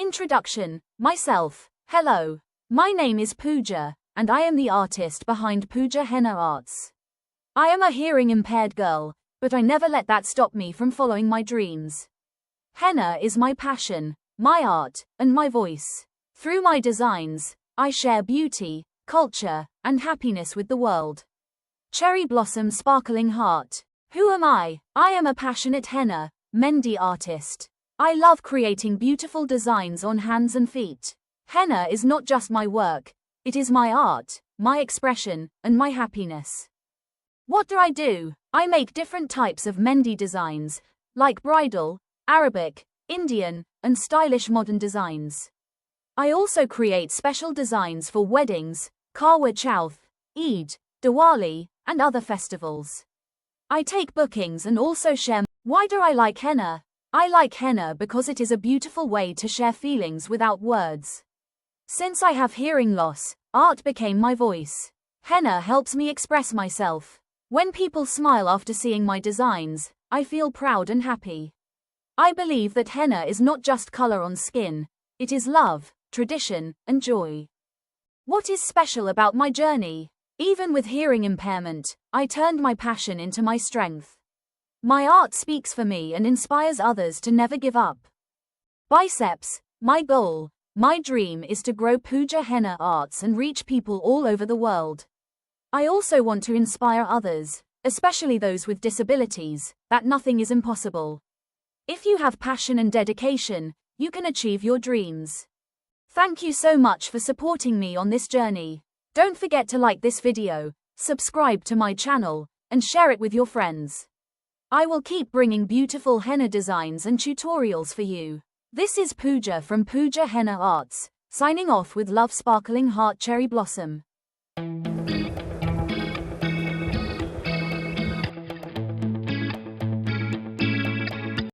Introduction. Myself. Hello. My name is Pooja, and I am the artist behind Pooja Henna Arts. I am a hearing-impaired girl, but I never let that stop me from following my dreams. Henna is my passion, my art, and my voice. Through my designs, I share beauty, culture, and happiness with the world. Cherry Blossom Sparkling Heart. Who am I? I am a passionate henna, mehndi artist. I love creating beautiful designs on hands and feet. Henna is not just my work, it is my art, my expression, and my happiness. What do? I make different types of mehndi designs, like bridal, Arabic, Indian, and stylish modern designs. I also create special designs for weddings, Karwa Chauth, Eid, Diwali, and other festivals. I take bookings and also share. Why do I like henna? I like henna because it is a beautiful way to share feelings without words. Since I have hearing loss, art became my voice. Henna helps me express myself. When people smile after seeing my designs, I feel proud and happy. I believe that henna is not just color on skin, it is love, tradition, and joy. What is special about my journey? Even with hearing impairment, I turned my passion into my strength. My art speaks for me and inspires others to never give up. Biceps. My goal, my dream is to grow Pooja Henna Arts and reach people all over the world. I also want to inspire others, especially those with disabilities, that nothing is impossible. If you have passion and dedication, you can achieve your dreams. Thank you so much for supporting me on this journey. Don't forget to like this video, subscribe to my channel, and share it with your friends. I will keep bringing beautiful henna designs and tutorials for you. This is Pooja from Pooja Henna Arts, signing off with Love Sparkling Heart Cherry Blossom.